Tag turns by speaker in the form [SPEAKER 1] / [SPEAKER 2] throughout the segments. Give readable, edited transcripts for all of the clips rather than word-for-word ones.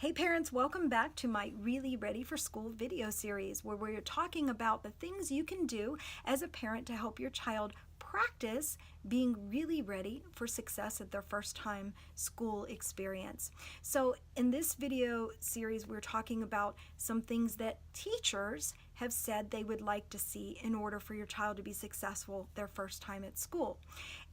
[SPEAKER 1] Hey parents, welcome back to my Really Ready for School video series where we're talking about the things you can do as a parent to help your child practice being really ready for success at their first time school experience. So in this video series, we're talking about some things that teachers have said they would like to see in order for your child to be successful their first time at school.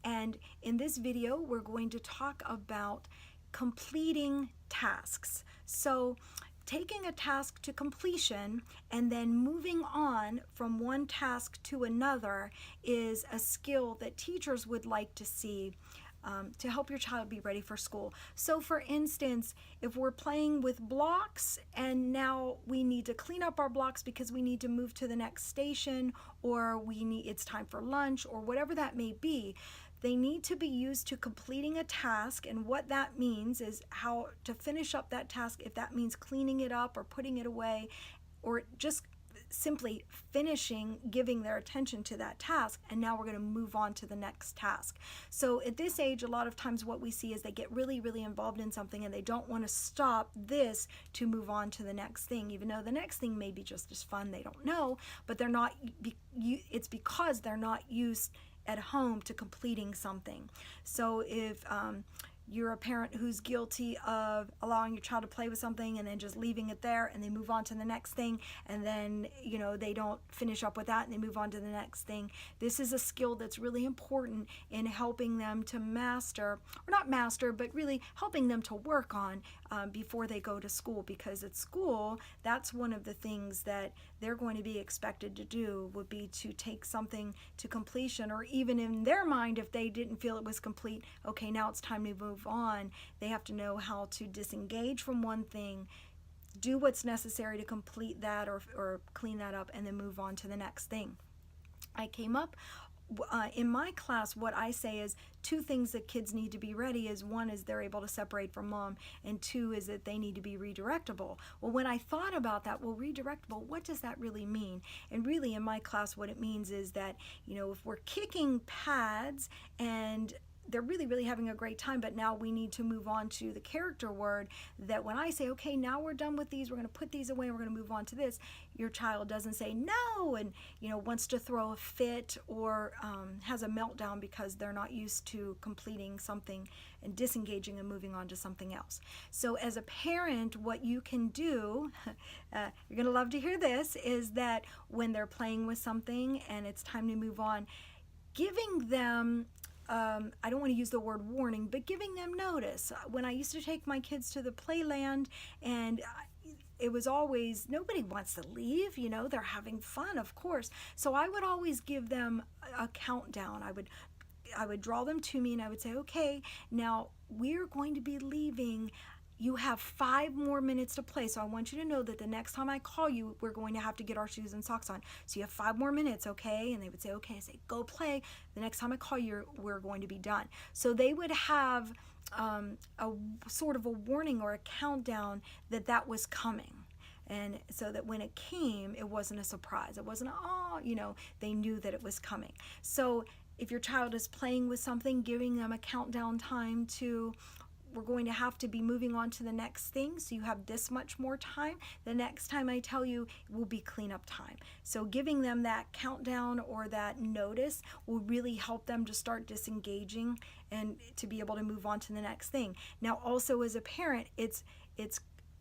[SPEAKER 1] And in this video, we're going to talk about completing tasks. So taking a task to completion and then moving on from one task to another is a skill that teachers would like to see to help your child be ready for school. So for instance, if we're playing with blocks and now we need to clean up our blocks because we need to move to the next station, or it's time for lunch, or whatever that may be, they need to be used to completing a task, and what that means is how to finish up that task, if that means cleaning it up or putting it away, or just simply finishing, giving their attention to that task, and now we're going to move on to the next task. So at this age, a lot of times what we see is they get really involved in something and they don't want to stop this to move on to the next thing, even though the next thing may be just as fun, they don't know, but they're not, it's because they're not used at home to completing something. So if you're a parent who's guilty of allowing your child to play with something and then just leaving it there, and they move on to the next thing, and then they don't finish up with that and they move on to the next thing. This is a skill that's really important in helping them to master, or not master, but really helping them to work on before they go to school, because at school, that's one of the things that they're going to be expected to do, would be to take something to completion, or even in their mind, if they didn't feel it was complete, okay, now it's time to move on. They have to know how to disengage from one thing, do what's necessary to complete that or clean that up, and then move on to the next thing. I came up in my class, what I say is two things that kids need to be ready is, one is they're able to separate from mom, and two is that they need to be redirectable. Well, when I thought about that, well, redirectable, what does that really mean? And really in my class, what it means is that, if we're kicking pads and they're really having a great time, but now we need to move on to the character word, that when I say, okay, now we're done with these, we're going to put these away and we're going to move on to this, your child doesn't say no and wants to throw a fit or has a meltdown because they're not used to completing something and disengaging and moving on to something else. So as a parent, what you can do, you're going to love to hear this, is that when they're playing with something and it's time to move on, giving them I don't want to use the word warning, but giving them notice. When I used to take my kids to the playland, and it was always, nobody wants to leave, they're having fun, of course. So I would always give them a countdown. I would draw them to me and I would say, okay, now we're going to be leaving. You have 5 more minutes to play, so I want you to know that the next time I call you, we're going to have to get our shoes and socks on. So you have 5 more minutes, okay? And they would say, okay. I say, go play. The next time I call you, we're going to be done. So they would have a sort of a warning or a countdown that was coming. And so that when it came, it wasn't a surprise. It wasn't, they knew that it was coming. So if your child is playing with something, giving them a countdown time to, we're going to have to be moving on to the next thing, so you have this much more time. The next time I tell you will be cleanup time. So giving them that countdown or that notice will really help them to start disengaging and to be able to move on to the next thing. Now also as a parent, it's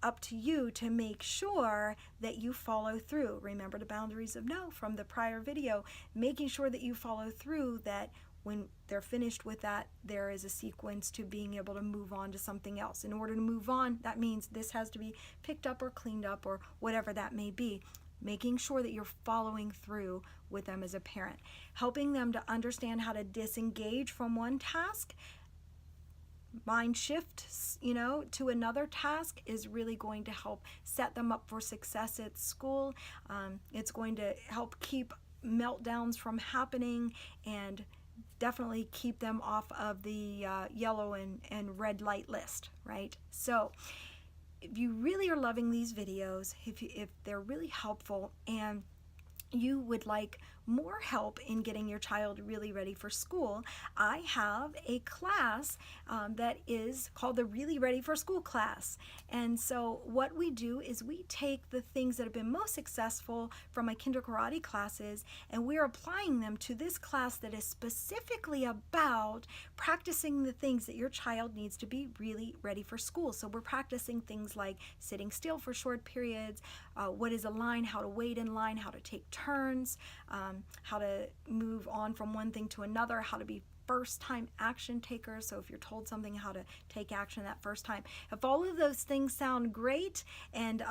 [SPEAKER 1] up to you to make sure that you follow through. Remember the boundaries of no from the prior video, making sure that you follow through, that when they're finished with that, there is a sequence to being able to move on to something else. In order to move on, that means this has to be picked up or cleaned up or whatever that may be. Making sure that you're following through with them as a parent. Helping them to understand how to disengage from one task, mind shift, to another task, is really going to help set them up for success at school. It's going to help keep meltdowns from happening and definitely keep them off of the yellow and red light list, right? So if you really are loving these videos, if they're really helpful and you would like more help in getting your child really ready for school, I have a class that is called the Really Ready for School class. And so what we do is we take the things that have been most successful from my kinder karate classes, and we're applying them to this class that is specifically about practicing the things that your child needs to be really ready for school. So we're practicing things like sitting still for short periods, what is a line, how to wait in line, how to take turns, how to move on from one thing to another, how to be first-time action takers. So if you're told something, how to take action that first time. If all of those things sound great and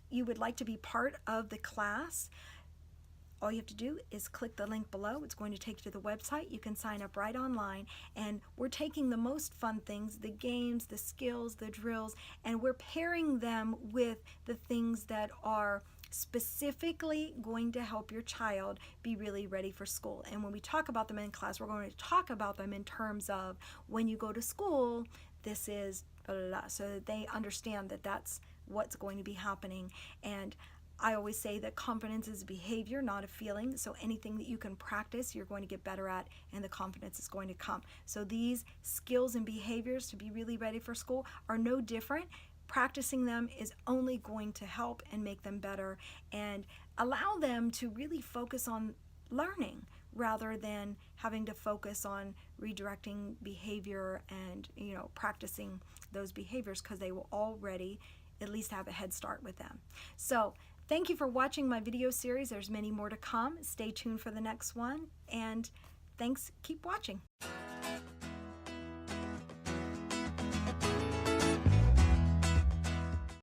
[SPEAKER 1] you would like to be part of the class, all you have to do is click the link below. It's going to take you to the website. You can sign up right online, and we're taking the most fun things, the games, the skills, the drills, and we're pairing them with the things that are specifically going to help your child be really ready for school. And when we talk about them in class, we're going to talk about them in terms of when you go to school, this is blah, blah, blah, so that they understand that that's what's going to be happening. And I always say that confidence is a behavior, not a feeling. So anything that you can practice, you're going to get better at, and the confidence is going to come. So these skills and behaviors to be really ready for school are no different. Practicing them is only going to help and make them better and allow them to really focus on learning rather than having to focus on redirecting behavior and, practicing those behaviors, because they will already at least have a head start with them. So thank you for watching my video series. There's many more to come. Stay tuned for the next one, and thanks. Keep watching.